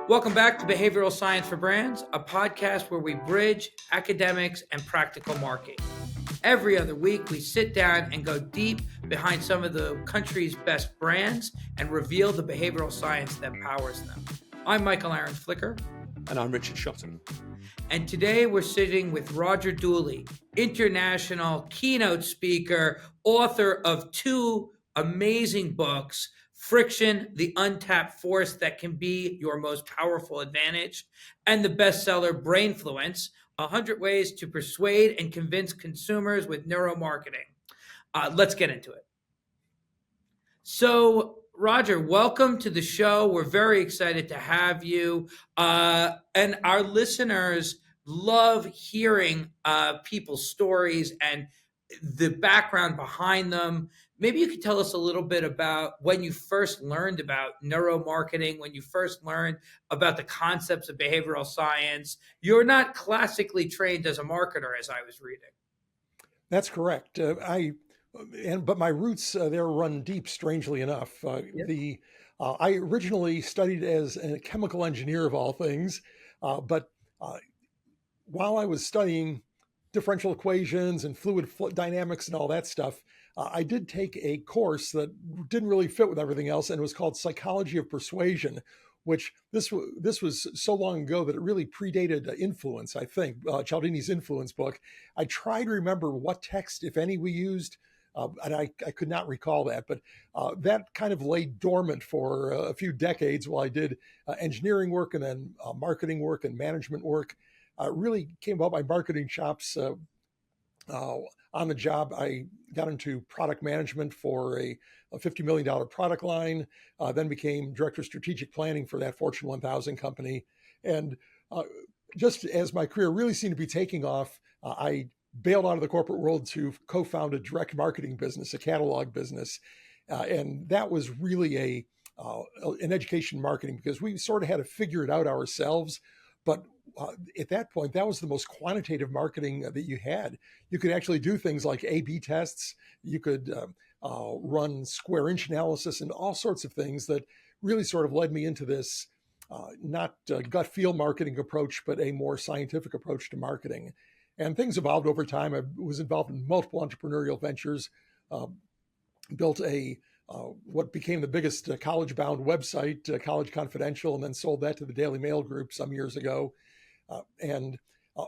Welcome back to Behavioral Science for Brands, a podcast where we bridge academics and practical marketing. Every other week, we sit down and go deep behind some of the country's best brands and reveal the behavioral science that powers them. I'm Michael Aaron Flicker. And I'm Richard Shotton. And today we're sitting with Roger Dooley, international keynote speaker, author of two amazing books, Friction, the Untapped Force That Can Be Your Most Powerful Advantage, and the bestseller Brainfluence, 100 Ways to Persuade and Convince Consumers with Neuromarketing. Let's get into it. So, Roger, welcome to the show. We're very excited to have you. And our listeners love hearing people's stories and the background behind them. Maybe you could tell us a little bit about when you first learned about neuromarketing, when you first learned about the concepts of behavioral science. You're not classically trained as a marketer, as I was reading. That's correct. But my roots there run deep, strangely enough. I originally studied as a chemical engineer of all things, but while I was studying differential equations and fluid dynamics and all that stuff, I did take a course that didn't really fit with everything else, and it was called Psychology of Persuasion, which this was so long ago that it really predated Influence, I think, Cialdini's Influence book. I tried to remember what text, if any, we used, and I could not recall that, but that kind of lay dormant for a few decades while I did engineering work and then marketing work and management work. Really came about my marketing chops on the job. I got into product management for a $50 million product line, then became director of strategic planning for that Fortune 1000 company. And just as my career really seemed to be taking off, I bailed out of the corporate world to co-found a direct marketing business, a catalog business. And that was really an education marketing, because we sort of had to figure it out ourselves. But at that point, that was the most quantitative marketing that you had. You could actually do things like A/B tests. You could run square inch analysis and all sorts of things that really sort of led me into this not gut feel marketing approach, but a more scientific approach to marketing. And things evolved over time. I was involved in multiple entrepreneurial ventures, built what became the biggest college-bound website, College Confidential, and then sold that to the Daily Mail Group some years ago.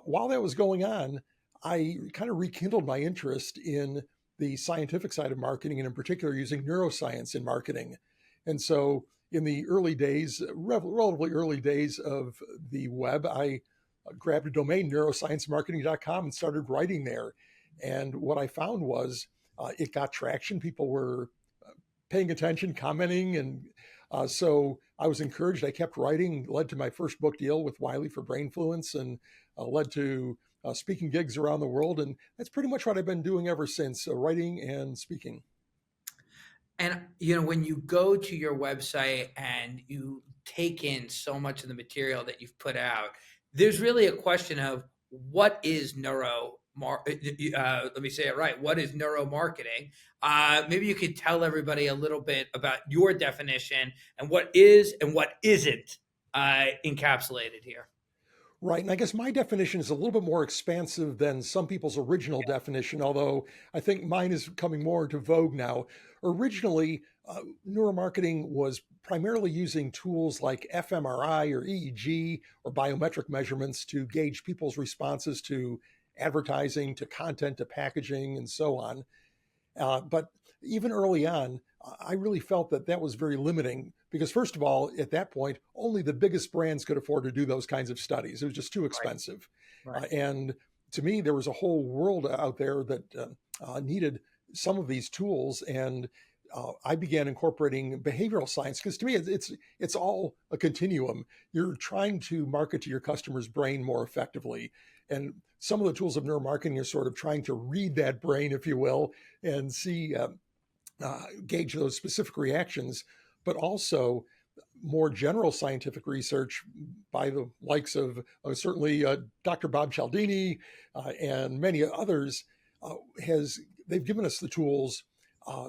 While that was going on, I kind of rekindled my interest in the scientific side of marketing, and in particular using neuroscience in marketing. And so in the early days, relatively early days of the web, I grabbed a domain, neurosciencemarketing.com, and started writing there. And what I found was it got traction. People were paying attention, commenting, and so I was encouraged. I kept writing, led to my first book deal with Wiley for Brainfluence, and led to speaking gigs around the world. And that's pretty much what I've been doing ever since, writing and speaking. And, you know, when you go to your website and you take in so much of the material that you've put out, there's really a question of what is let me say it right. What is neuromarketing? Maybe you could tell everybody a little bit about your definition and what is and what isn't encapsulated here. Right. And I guess my definition is a little bit more expansive than some people's original definition, although I think mine is coming more into vogue now. Originally, neuromarketing was primarily using tools like fMRI or EEG or biometric measurements to gauge people's responses to advertising, to content, to packaging, and so on. But even early on, I really felt that was very limiting, because first of all, at that point, only the biggest brands could afford to do those kinds of studies. It was just too expensive. Right. And to me, there was a whole world out there that needed some of these tools. And I began incorporating behavioral science, because to me, it's all a continuum. You're trying to market to your customer's brain more effectively. And some of the tools of neuromarketing are sort of trying to read that brain, if you will, and see, gauge those specific reactions, but also more general scientific research by the likes of certainly Dr. Bob Cialdini and many others they've given us the tools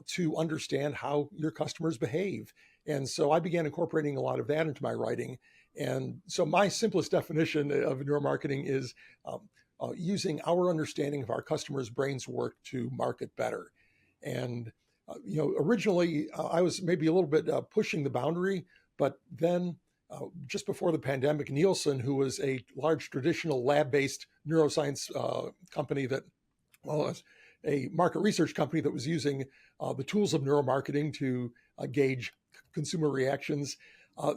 to understand how your customers behave. And so I began incorporating a lot of that into my writing. And so my simplest definition of neuromarketing is using our understanding of our customers' brains work to market better. And originally I was maybe a little bit pushing the boundary, but then just before the pandemic, Nielsen, who was a large traditional lab-based neuroscience company that, well, a market research company that was using the tools of neuromarketing to gauge consumer reactions,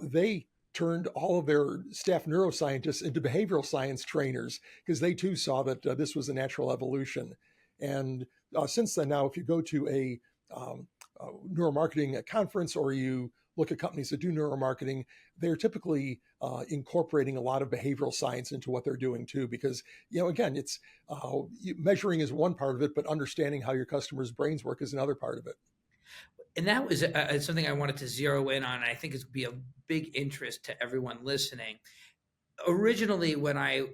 they turned all of their staff neuroscientists into behavioral science trainers because they too saw that this was a natural evolution. And since then, now, if you go to a neuromarketing conference or you look at companies that do neuromarketing, they're typically incorporating a lot of behavioral science into what they're doing too, because, again, it's measuring is one part of it, but understanding how your customers' brains work is another part of it. And that was something I wanted to zero in on. I think it's be of big interest to everyone listening. Originally, when I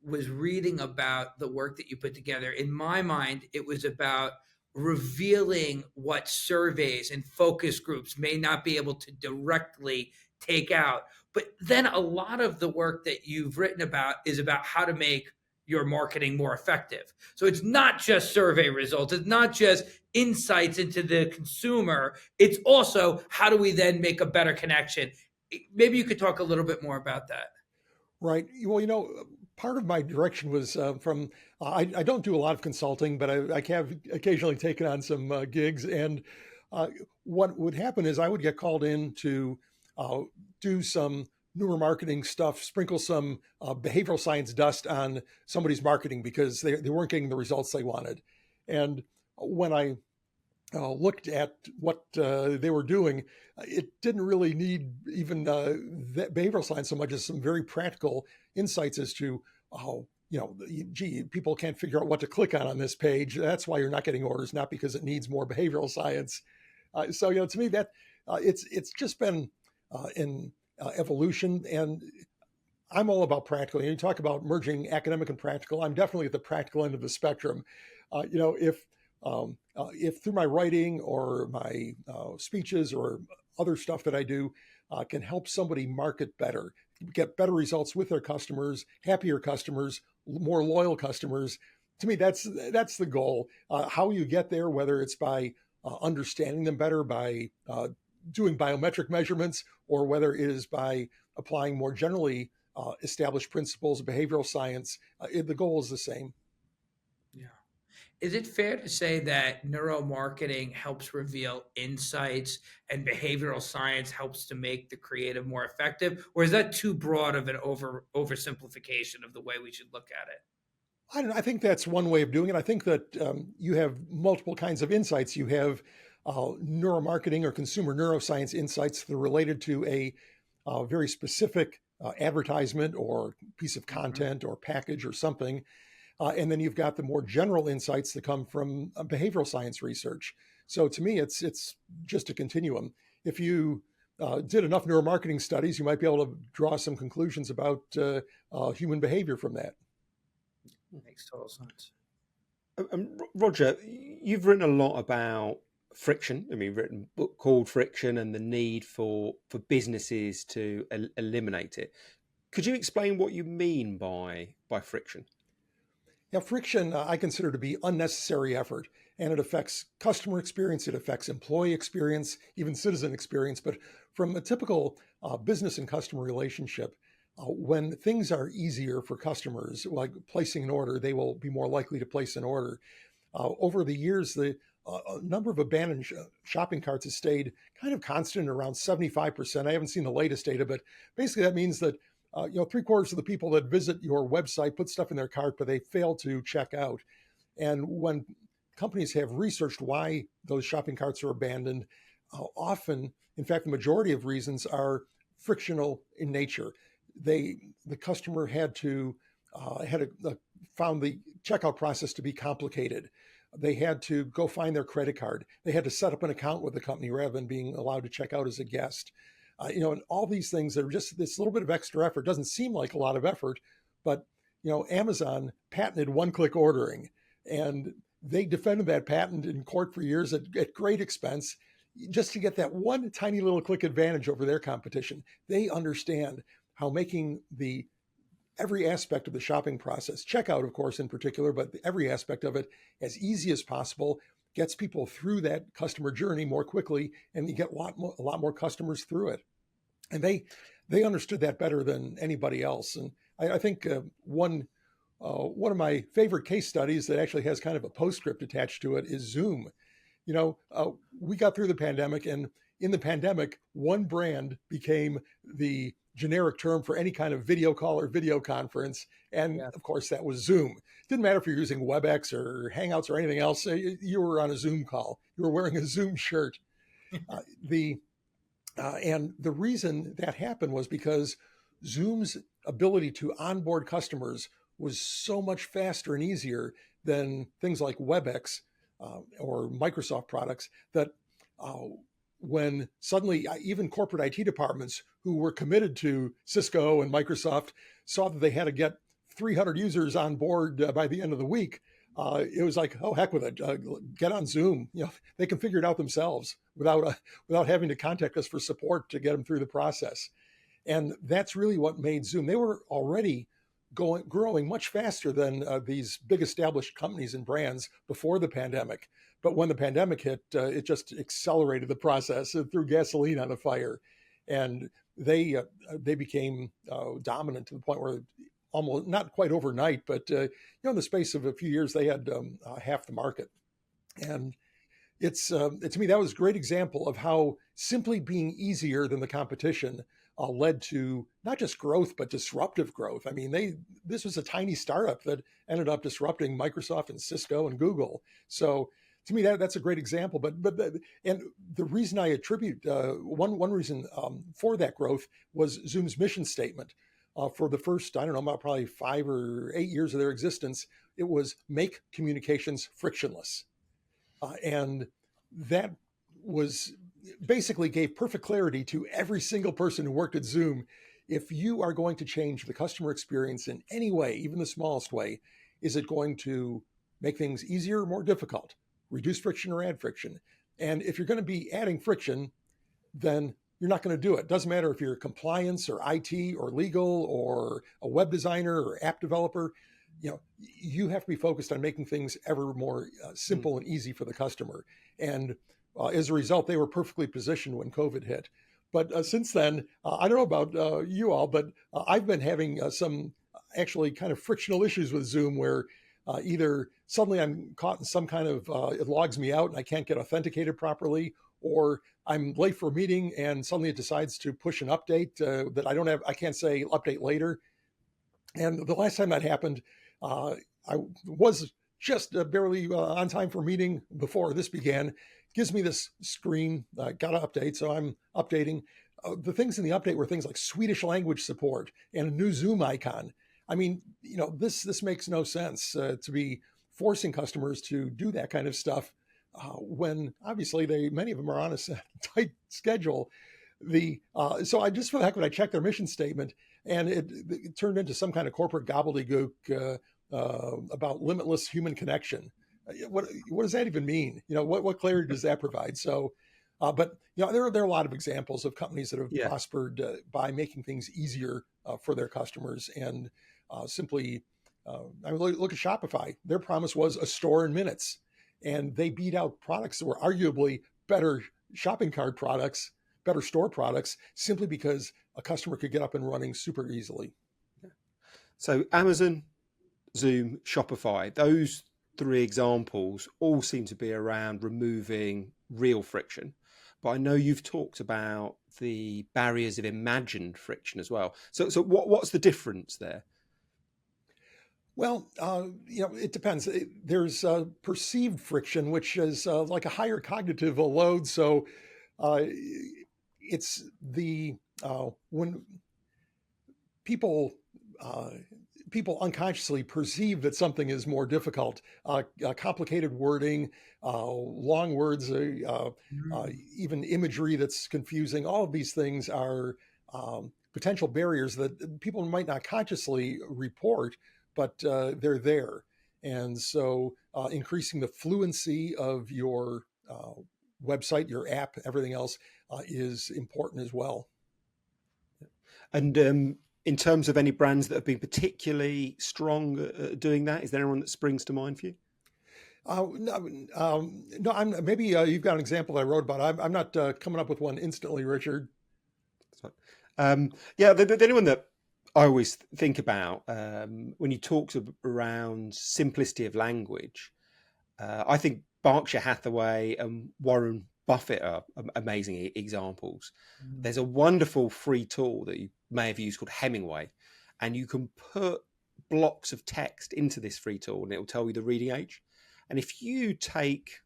was reading about the work that you put together, in my mind, it was about revealing what surveys and focus groups may not be able to directly take out. But then a lot of the work that you've written about is about how to make your marketing more effective. So it's not just survey results, it's not just insights into the consumer, it's also how do we then make a better connection. Maybe you could talk a little bit more about that. Right. Well, part of my direction was from, I don't do a lot of consulting, but I have occasionally taken on some gigs. And what would happen is I would get called in to do some newer marketing stuff, sprinkle some behavioral science dust on somebody's marketing because they weren't getting the results they wanted. And when I looked at what they were doing, it didn't really need even that behavioral science so much as some very practical insights as to, gee, people can't figure out what to click on this page. That's why you're not getting orders, not because it needs more behavioral science. So, to me, that it's just been an evolution, and I'm all about practical. You talk about merging academic and practical. I'm definitely at the practical end of the spectrum. If through my writing or my speeches or other stuff that I do can help somebody market better, get better results with their customers, happier customers, more loyal customers, to me, that's the goal. How you get there, whether it's by understanding them better, by doing biometric measurements, or whether it is by applying more generally established principles of behavioral science, the goal is the same. Yeah. Is it fair to say that neuromarketing helps reveal insights and behavioral science helps to make the creative more effective? Or is that too broad of an oversimplification of the way we should look at it? I don't know. I think that's one way of doing it. I think that you have multiple kinds of insights. You have neuromarketing or consumer neuroscience insights that are related to a very specific advertisement or piece of content or package or something. And then you've got the more general insights that come from behavioral science research. So to me, it's just a continuum. If you did enough neuromarketing studies, you might be able to draw some conclusions about human behavior from that. Makes total sense. Roger, you've written a lot about friction. I mean, you've written a book called Friction and the need for businesses to eliminate it. Could you explain what you mean by friction? Yeah, friction I consider to be unnecessary effort, and it affects customer experience, it affects employee experience, even citizen experience. But from a typical business and customer relationship, when things are easier for customers, like placing an order, they will be more likely to place an order. Over the years, the number of abandoned shopping carts has stayed kind of constant around 75%. I haven't seen the latest data, but basically that means that 3/4 of the people that visit your website put stuff in their cart, but they fail to check out. And when companies have researched why those shopping carts are abandoned, often, in fact, the majority of reasons are frictional in nature. The customer had found the checkout process to be complicated. They had to go find their credit card. They had to set up an account with the company rather than being allowed to check out as a guest. And all these things are just this little bit of extra effort. Doesn't seem like a lot of effort, but Amazon patented one-click ordering, and they defended that patent in court for years at great expense. just to get that one tiny little click advantage over their competition. They understand how making the every aspect of the shopping process, checkout, of course, in particular, but every aspect of it as easy as possible gets people through that customer journey more quickly, and you get a lot more customers through it. And they understood that better than anybody else. And I think one of my favorite case studies that actually has kind of a postscript attached to it is Zoom. We got through the pandemic, and in the pandemic, one brand became the generic term for any kind of video call or video conference. And Yeah. of course, that was Zoom. Didn't matter if you're using WebEx or Hangouts or anything else, you were on a Zoom call. You were wearing a Zoom shirt. The And the reason that happened was because Zoom's ability to onboard customers was so much faster and easier than things like WebEx or Microsoft products that uh, when suddenly even corporate IT departments who were committed to Cisco and Microsoft saw that they had to get 300 users on board by the end of the week, it was like, oh, heck with it, get on Zoom. They can figure it out themselves without having to contact us for support to get them through the process. And that's really what made Zoom. They were already growing much faster than these big established companies and brands before the pandemic. But when the pandemic hit, it just accelerated the process. It threw gasoline on the fire, and they became dominant to the point where almost not quite overnight, but in the space of a few years, they had half the market. And it's to me that was a great example of how simply being easier than the competition led to not just growth but disruptive growth. I mean, this was a tiny startup that ended up disrupting Microsoft and Cisco and Google. So to me that's a great example. And the reason I attribute one reason for that growth was Zoom's mission statement. For the first, I don't know, about probably 5 or 8 years of their existence, it was make communications frictionless. And that was basically gave perfect clarity to every single person who worked at Zoom. If you are going to change the customer experience in any way, even the smallest way, is it going to make things easier or more difficult, reduce friction or add friction? And if you're going to be adding friction, then you're not going to do it. Doesn't matter if you're compliance or IT or legal or a web designer or app developer. You have to be focused on making things ever more simple and easy for the customer. And as a result, they were perfectly positioned when COVID hit. But since then, I don't know about you all, but I've been having some actually kind of frictional issues with Zoom where either suddenly I'm caught in some kind of, it logs me out and I can't get authenticated properly, or I'm late for a meeting and suddenly it decides to push an update that I can't say update later. And the last time that happened, I was just barely on time for a meeting before this began. Gives me this screen, got to update, so I'm updating. The things in the update were things like Swedish language support and a new Zoom icon. I mean, this makes no sense to be forcing customers to do that kind of stuff when obviously many of them are on a tight schedule. So I just for the heck of it, I checked their mission statement, and it turned into some kind of corporate gobbledygook about limitless human connection. What does that even mean? What clarity does that provide? So, but there are a lot of examples of companies that have prospered by making things easier for their customers and simply. I mean, look at Shopify. Their promise was a store in minutes, and they beat out products that were arguably better shopping cart products, better store products, simply because a customer could get up and running super easily. So Amazon, Zoom, Shopify, those three examples all seem to be around removing real friction. But I know you've talked about the barriers of imagined friction as well. So what's the difference there? Well, it depends. There's perceived friction, which is like a higher cognitive load. So it's when people people unconsciously perceive that something is more difficult, complicated wording, long words, even imagery that's confusing. All of these things are potential barriers that people might not consciously report, but they're there. And so increasing the fluency of your website, your app, everything else is important as well. And in terms of any brands that have been particularly strong at doing that, is there anyone that springs to mind for you? No, maybe you've got an example I wrote about. I'm not coming up with one instantly, Richard. Yeah, the anyone that I always think about when you talk around simplicity of language, I think Berkshire Hathaway and Warren Buffett are amazing examples. There's a wonderful free tool that you may have used called Hemingway, and you can put blocks of text into this free tool and it will tell you the reading age. And if you take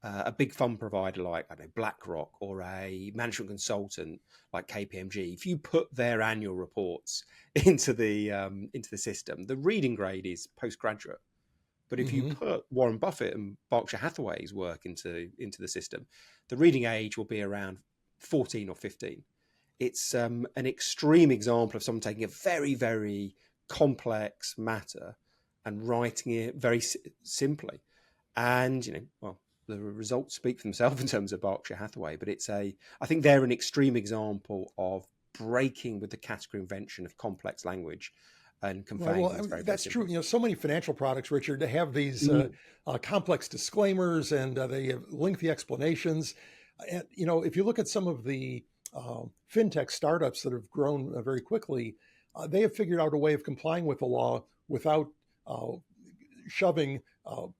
a big fund provider like, I don't know, BlackRock, or a management consultant like KPMG, if you put their annual reports into the system, the reading grade is postgraduate. But if you put Warren Buffett and Berkshire Hathaway's work into the system, the reading age will be around 14 or 15. It's an extreme example of someone taking a very, very complex matter and writing it very simply. And, the results speak for themselves in terms of Berkshire Hathaway, but I think they're an extreme example of breaking with the category convention of complex language and conveying. Well, that's true. So many financial products, Richard, have these complex disclaimers and they have lengthy explanations. And, if you look at some of the fintech startups that have grown very quickly, they have figured out a way of complying with the law without shoving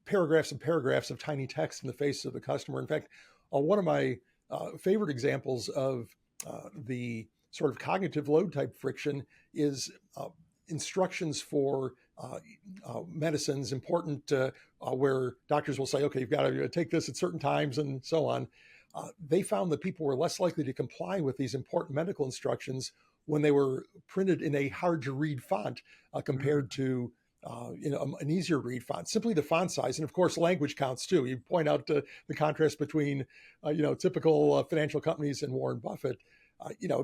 paragraphs and paragraphs of tiny text in the face of the customer. In fact, one of my favorite examples of the sort of cognitive load type friction is instructions for medicines, important where doctors will say, okay, you've got to take this at certain times and so on. They found that people were less likely to comply with these important medical instructions when they were printed in a hard to read font compared to an easier read font. Simply the font size, and of course language counts too. You point out the contrast between typical financial companies and Warren Buffett.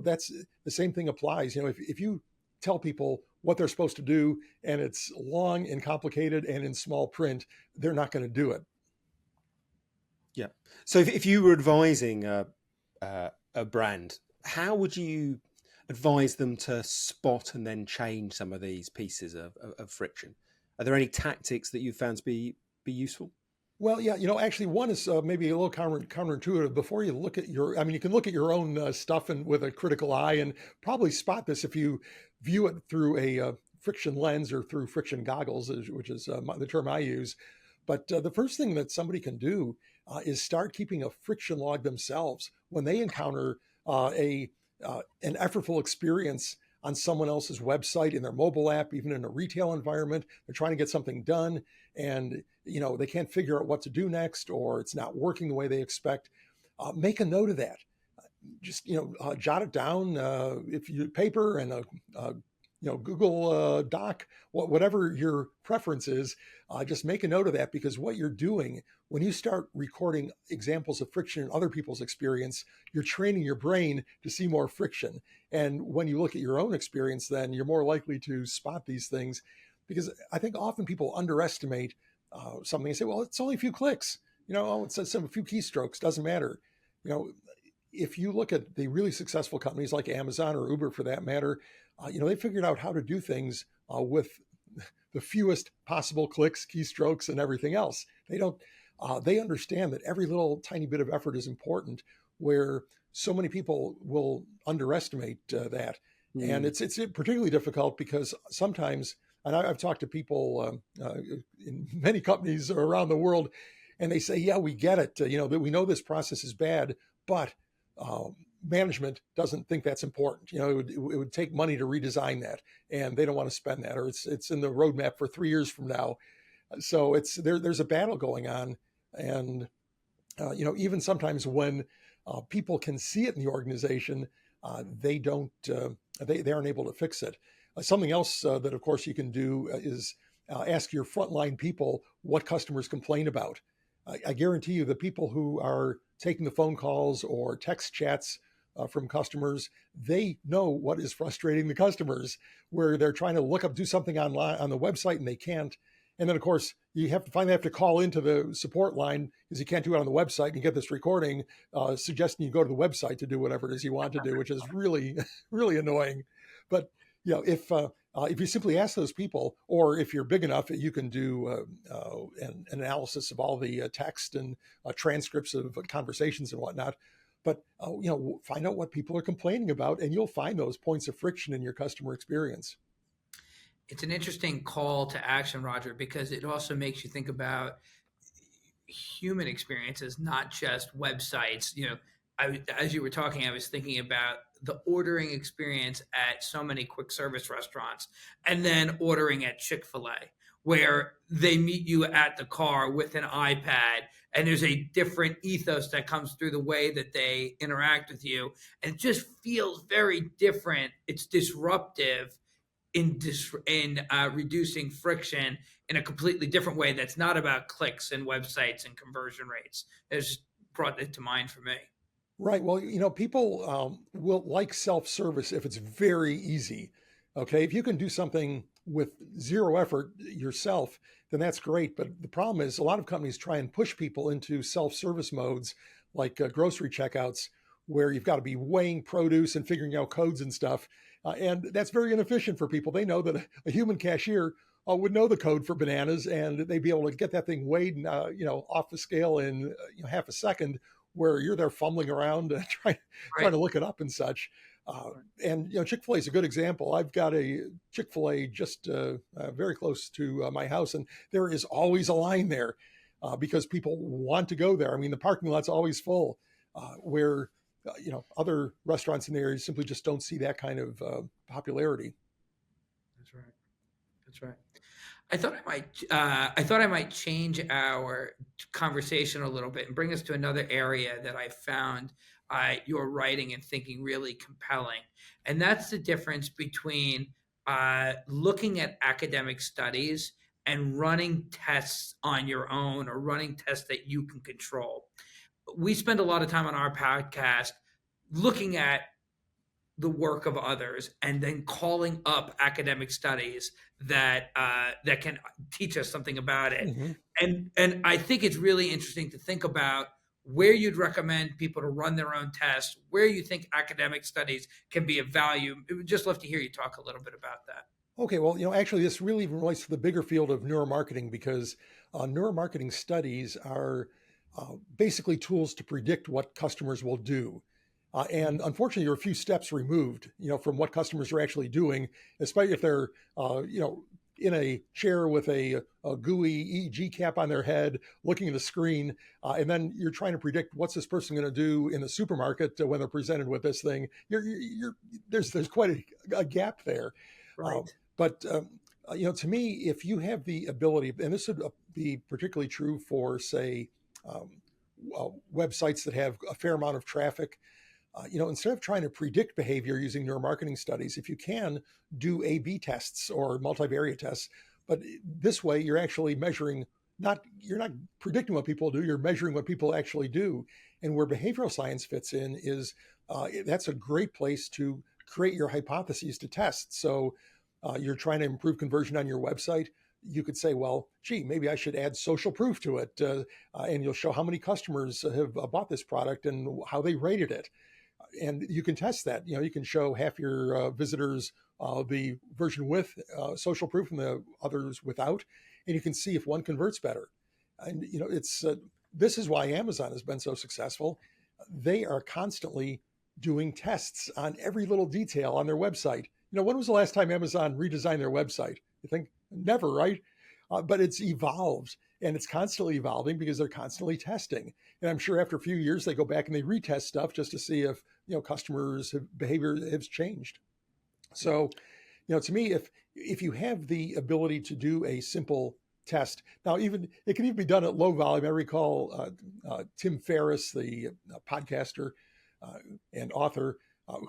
That's the same thing applies. If you tell people what they're supposed to do and it's long and complicated and in small print, they're not going to do it. Yeah. So if you were advising a brand, how would you advise them to spot and then change some of these pieces of friction? Are there any tactics that you've found to be useful? Well, yeah, actually one is maybe a little counterintuitive. Before you look at you can look at your own stuff and with a critical eye and probably spot this if you view it through a friction lens or through friction goggles, which is the term I use. But the first thing that somebody can do is start keeping a friction log themselves when they encounter an effortful experience on someone else's website, in their mobile app, even in a retail environment. They're trying to get something done and they can't figure out what to do next, or it's not working the way they expect. Make a note of that. Just jot it down if you paper and Google Doc, whatever your preference is. Just make a note of that, because what you're doing when you start recording examples of friction in other people's experience, you're training your brain to see more friction. And when you look at your own experience, then you're more likely to spot these things, because I think often people underestimate something and say, well, it's only a few clicks, it's a few keystrokes, doesn't matter. If you look at the really successful companies like Amazon or Uber for that matter, they figured out how to do things with the fewest possible clicks, keystrokes, and everything else. They understand that every little tiny bit of effort is important, where so many people will underestimate that. And it's particularly difficult because sometimes, and I've talked to people in many companies around the world, and they say, yeah, we get it. That we know this process is bad, but management doesn't think that's important. It would take money to redesign that, and they don't want to spend that, or it's in the roadmap for 3 years from now. So there's a battle going on, and even sometimes when people can see it in the organization, they aren't able to fix it. Something else that of course you can do is ask your frontline people what customers complain about. I guarantee you the people who are taking the phone calls or text chats from customers, they know what is frustrating the customers, where they're trying to do something online on the website and they can't. And then, of course, you finally have to call into the support line because you can't do it on the website. And you get this recording suggesting you go to the website to do whatever it is you want to do, which is really, really annoying. But if you simply ask those people, or if you're big enough, you can do an analysis of all the text and transcripts of conversations and whatnot. But find out what people are complaining about, and you'll find those points of friction in your customer experience. It's an interesting call to action, Roger, because it also makes you think about human experiences, not just websites. As you were talking, I was thinking about the ordering experience at so many quick service restaurants, and then ordering at Chick-fil-A, where they meet you at the car with an iPad, and there's a different ethos that comes through the way that they interact with you, and it just feels very different. It's disruptive in reducing friction in a completely different way that's not about clicks and websites and conversion rates. It just brought it to mind for me. Right. Well, people will like self-service if it's very easy. Okay. If you can do something with zero effort yourself, then that's great. But the problem is a lot of companies try and push people into self-service modes like grocery checkouts, where you've got to be weighing produce and figuring out codes and stuff. And that's very inefficient for people. They know that a human cashier would know the code for bananas, and they'd be able to get that thing weighed, off the scale in half a second, where you're there fumbling around trying to look it up and such. And Chick-fil-A is a good example. I've got a Chick-fil-A just very close to my house, and there is always a line there because people want to go there. I mean, the parking lot's always full, where other restaurants in the area simply just don't see that kind of popularity. That's right. That's right. I thought I might change our conversation a little bit and bring us to another area that I found your writing and thinking really compelling, and that's the difference between looking at academic studies and running tests on your own, or running tests that you can control. We spend a lot of time on our podcast looking at the work of others and then calling up academic studies that can teach us something about it. Mm-hmm. And I think it's really interesting to think about where you'd recommend people to run their own tests, where you think academic studies can be of value. I would just love to hear you talk a little bit about that. Okay, well, actually, this really even relates to the bigger field of neuromarketing, because neuromarketing studies are basically tools to predict what customers will do. And unfortunately, you're a few steps removed, from what customers are actually doing, especially if they're, in a chair with a GUI EEG cap on their head, looking at a screen, and then you're trying to predict what's this person going to do in the supermarket when they're presented with this thing. There's quite a gap there. Right. But to me, if you have the ability, and this would be particularly true for, say, websites that have a fair amount of traffic, instead of trying to predict behavior using neuromarketing studies, if you can do A/B tests or multivariate tests, but this way you're actually measuring, you're not predicting what people do, you're measuring what people actually do. And where behavioral science fits in is that's a great place to create your hypotheses to test. So you're trying to improve conversion on your website. You could say, well, gee, maybe I should add social proof to it. And you'll show how many customers have bought this product and how they rated it. And you can test that. You can show half your visitors the version with social proof and the others without, and you can see if one converts better. And it's this is why Amazon has been so successful. They are constantly doing tests on every little detail on their website. When was the last time Amazon redesigned their website? You think never, right? But it's evolved, and it's constantly evolving because they're constantly testing. And I'm sure after a few years, they go back and they retest stuff just to see if customers' behavior has changed. So, to me, if you have the ability to do a simple test, now even it can even be done at low volume. I recall Tim Ferriss, the podcaster and author,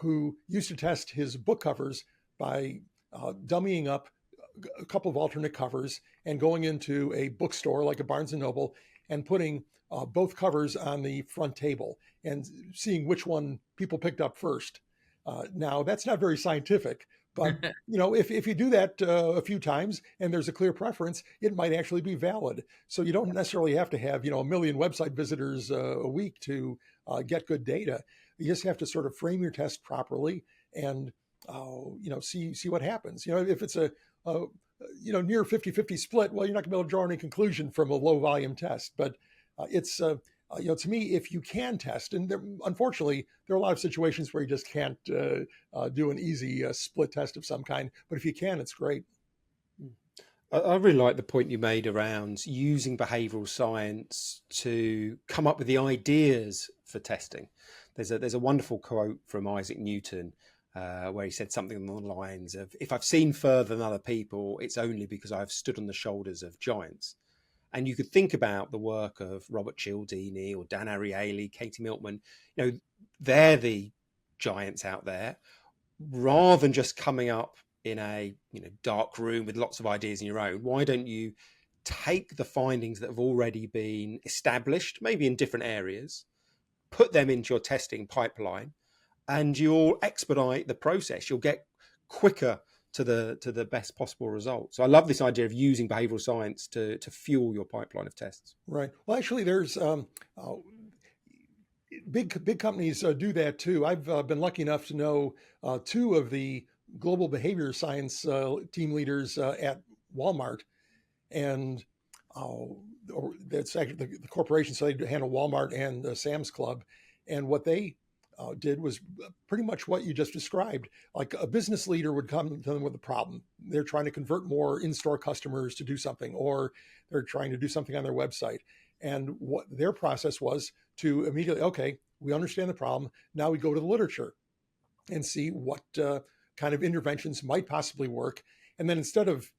who used to test his book covers by dummying up a couple of alternate covers and going into a bookstore like a Barnes and Noble and putting both covers on the front table and seeing which one people picked up first. Now, that's not very scientific, But if you do that a few times and there's a clear preference, it might actually be valid. So you don't necessarily have to have a million website visitors a week to get good data. You just have to sort of frame your test properly and see what happens. If it's a near 50-50 split, well, you're not going to be able to draw any conclusion from a low volume test. But it's to me, if you can test, and unfortunately, there are a lot of situations where you just can't do an easy split test of some kind. But if you can, it's great. I really like the point you made around using behavioural science to come up with the ideas for testing. There's a wonderful quote from Isaac Newton where he said something along the lines of, "If I've seen further than other people, it's only because I've stood on the shoulders of giants." And you could think about the work of Robert Cialdini or Dan Ariely, Katie Milkman. They're the giants out there. Rather than just coming up in a dark room with lots of ideas in your own, why don't you take the findings that have already been established, maybe in different areas, put them into your testing pipeline, and you'll expedite the process. You'll get quicker to the best possible result. So I love this idea of using behavioral science to fuel your pipeline of tests. Right. Well, actually, there's big companies do that too. I've been lucky enough to know two of the global behavior science team leaders at Walmart, and that's actually the corporation. So they handle Walmart and Sam's Club, and what they did was pretty much what you just described. Like a business leader would come to them with a problem. They're trying to convert more in-store customers to do something, or they're trying to do something on their website. And what their process was to immediately, okay, we understand the problem. Now we go to the literature and see what kind of interventions might possibly work. And then instead of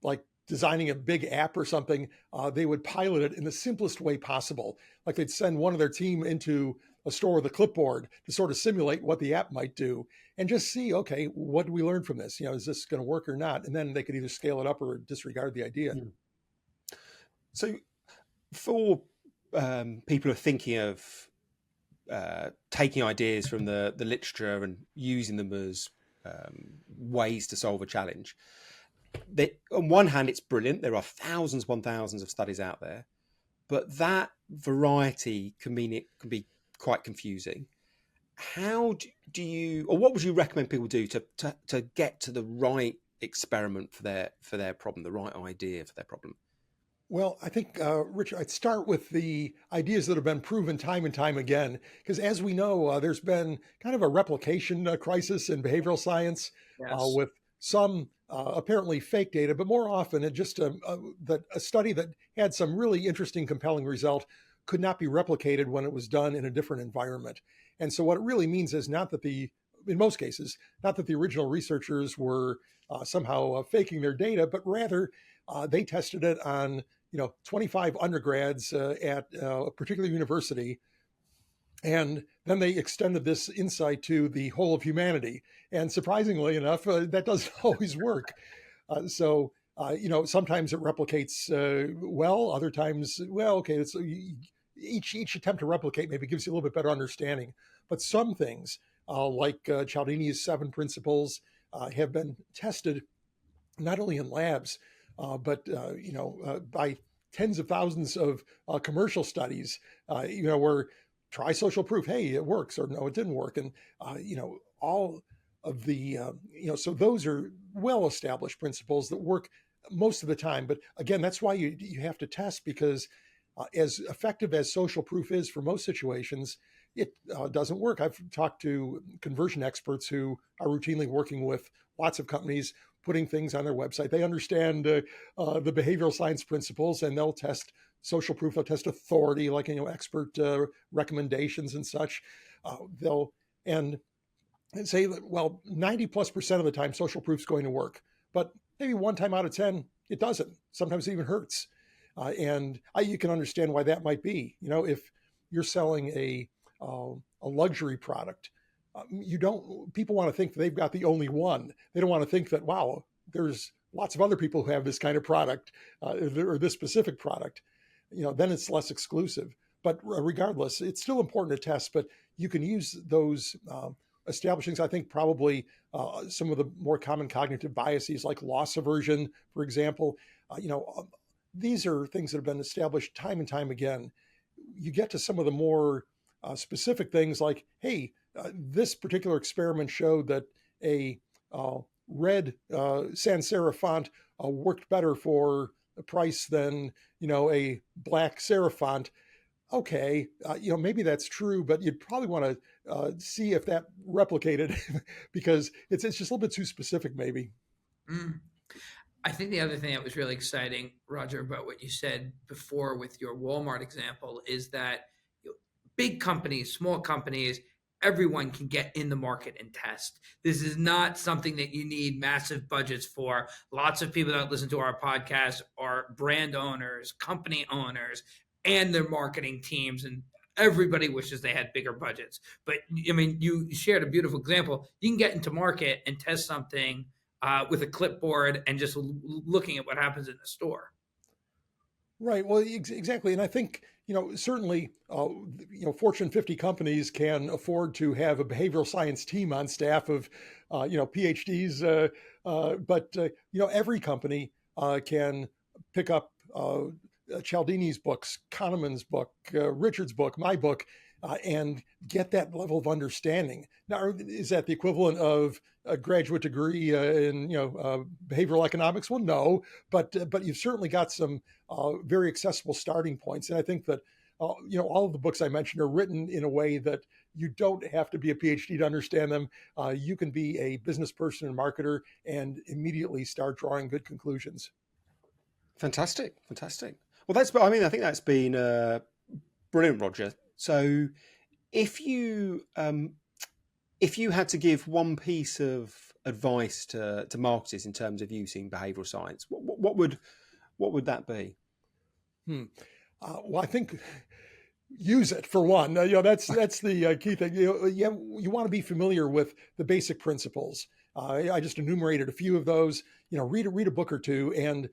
like designing a big app or something, they would pilot it in the simplest way possible. Like they'd send one of their team into a store with a clipboard to sort of simulate what the app might do and just see, okay, what do we learn from this? Is this going to work or not? And then they could either scale it up or disregard the idea. So for people who are thinking of taking ideas from the literature and using them as ways to solve a challenge, on one hand, it's brilliant. There are thousands upon thousands of studies out there, but that variety can mean it can be quite confusing. How do you, or what would you recommend people do to get to the right experiment for their problem, the right idea for their problem? Well, I think, Rich, I'd start with the ideas that have been proven time and time again, because as we know, there's been kind of a replication crisis in behavioral science. Yes. With some apparently fake data, but more often it just that a study that had some really interesting, compelling result could not be replicated when it was done in a different environment. And so what it really means is not that in most cases, not that the original researchers were somehow faking their data, but rather they tested it on 25 undergrads at a particular university. And then they extended this insight to the whole of humanity. And surprisingly enough, that doesn't always work. So sometimes it replicates well, other times, well, okay, it's, each attempt to replicate maybe gives you a little bit better understanding. But some things, like Cialdini's 7 principles, have been tested not only in labs, but by tens of thousands of commercial studies, where try social proof, hey, it works, or no, it didn't work. And, all of the, so those are well-established principles that work most of the time. But again, that's why you have to test, because as effective as social proof is for most situations, it doesn't work. I've talked to conversion experts who are routinely working with lots of companies, putting things on their website. They understand the behavioral science principles, and they'll test social proof. They'll test authority, like expert recommendations and such. They'll say that, well, 90+% of the time, social proof is going to work, but maybe one time out of 10, it doesn't. Sometimes it even hurts, and you can understand why that might be. If you're selling a luxury product, people want to think that they've got the only one. They don't want to think that, wow, there's lots of other people who have this kind of product or this specific product. Then it's less exclusive. But regardless, it's still important to test, but you can use those establish things. I think probably some of the more common cognitive biases, like loss aversion, for example, these are things that have been established time and time again. You get to some of the more specific things like, hey, this particular experiment showed that a red sans serif font worked better for the price than a black serif font. Okay, maybe that's true, but you'd probably want to see if that replicated because it's just a little bit too specific, maybe. Mm. I think the other thing that was really exciting, Roger, about what you said before with your Walmart example is that big companies, small companies, everyone can get in the market and test. This is not something that you need massive budgets for. Lots of people that listen to our podcast are brand owners, company owners, and their marketing teams. And everybody wishes they had bigger budgets. But I mean, you shared a beautiful example. You can get into market and test something with a clipboard and just looking at what happens in the store. Right. Well, exactly. And I think, certainly, Fortune 50 companies can afford to have a behavioral science team on staff of, PhDs. But every company can pick up Cialdini's books, Kahneman's book, Richard's book, my book, and get that level of understanding. Now, is that the equivalent of a graduate degree in behavioral economics? Well, no, but you've certainly got some very accessible starting points. And I think that all of the books I mentioned are written in a way that you don't have to be a PhD to understand them. You can be a business person and marketer and immediately start drawing good conclusions. Fantastic. Well, I think that's been brilliant, Roger. So, if you had to give one piece of advice to marketers in terms of using behavioural science, what would that be? Well, I think use it for one. That's the key thing. You want to be familiar with the basic principles. I just enumerated a few of those. Read a book or two and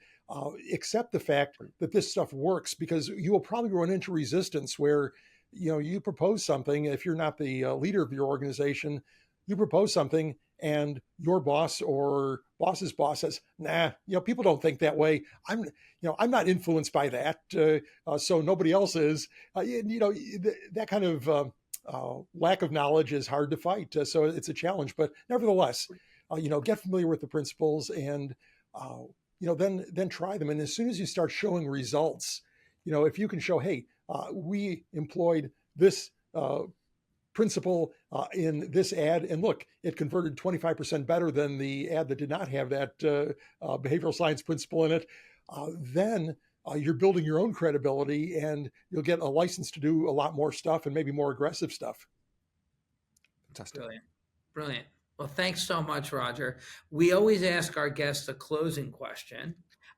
accept the fact that this stuff works, because you will probably run into resistance where you propose something. If you're not the leader of your organization, you propose something and your boss or boss's boss says, nah, people don't think that way. I'm not influenced by that. So nobody else is. That kind of lack of knowledge is hard to fight. So it's a challenge, but nevertheless, get familiar with the principles and, then try them. And as soon as you start showing results, if you can show, hey, we employed this principle in this ad, and look, it converted 25% better than the ad that did not have that behavioral science principle in it, then you're building your own credibility and you'll get a license to do a lot more stuff and maybe more aggressive stuff. Fantastic. Brilliant. Well, thanks so much, Roger. We always ask our guests a closing question.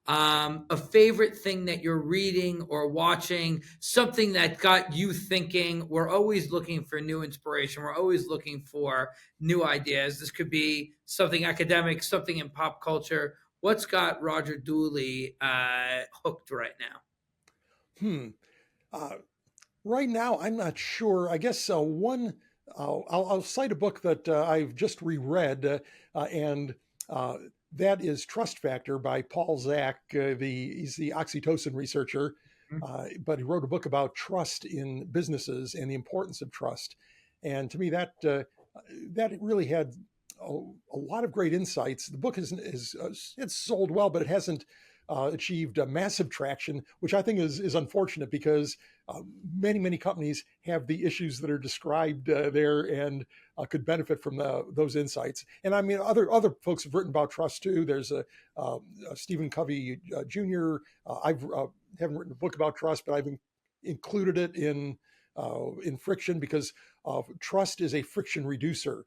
A favorite thing that you're reading or watching, something that got you thinking. We're always looking for new inspiration. We're always looking for new ideas. This could be something academic, something in pop culture. What's got Roger Dooley hooked right now? Right now, I'm not sure. I guess I'll cite a book that I've just reread, and that is Trust Factor by Paul Zak. He's the oxytocin researcher, but he wrote a book about trust in businesses and the importance of trust. And to me, that really had a lot of great insights. The book is it's sold well, but it hasn't achieved massive traction, which I think is unfortunate, because many companies have the issues that are described there and could benefit from those insights. And I mean, other folks have written about trust too. There's a Stephen Covey Jr. I haven't written a book about trust, but I've included it in Friction, because trust is a friction reducer,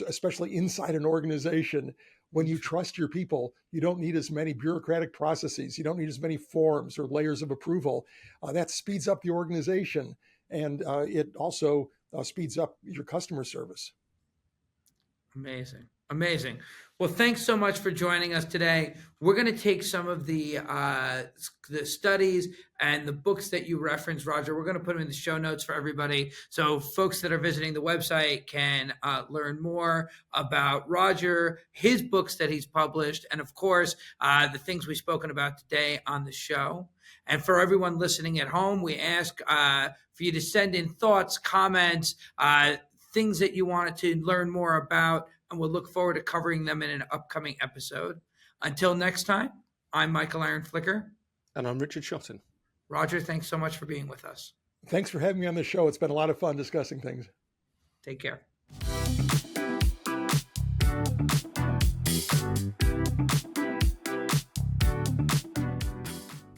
especially inside an organization. When you trust your people, you don't need as many bureaucratic processes. You don't need as many forms or layers of approval. That speeds up the organization, and it also speeds up your customer service. Amazing. Amazing. Well, thanks so much for joining us today. We're going to take some of the studies and the books that you referenced, Roger. We're going to put them in the show notes for everybody, so folks that are visiting the website can learn more about Roger, his books that he's published, and of course, the things we've spoken about today on the show. And for everyone listening at home, we ask for you to send in thoughts, comments, things that you wanted to learn more about, and we'll look forward to covering them in an upcoming episode. Until next time, I'm Michael Aaron Flicker. And I'm Richard Shotton. Roger, thanks so much for being with us. Thanks for having me on the show. It's been a lot of fun discussing things. Take care.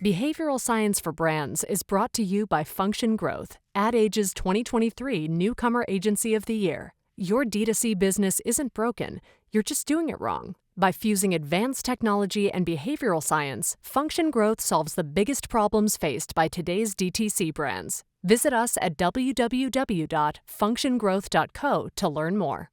Behavioral Science for Brands is brought to you by Function Growth, Ad Age's 2023 Newcomer Agency of the Year. Your D2C business isn't broken, you're just doing it wrong. By fusing advanced technology and behavioral science, Function Growth solves the biggest problems faced by today's DTC brands. Visit us at www.functiongrowth.co to learn more.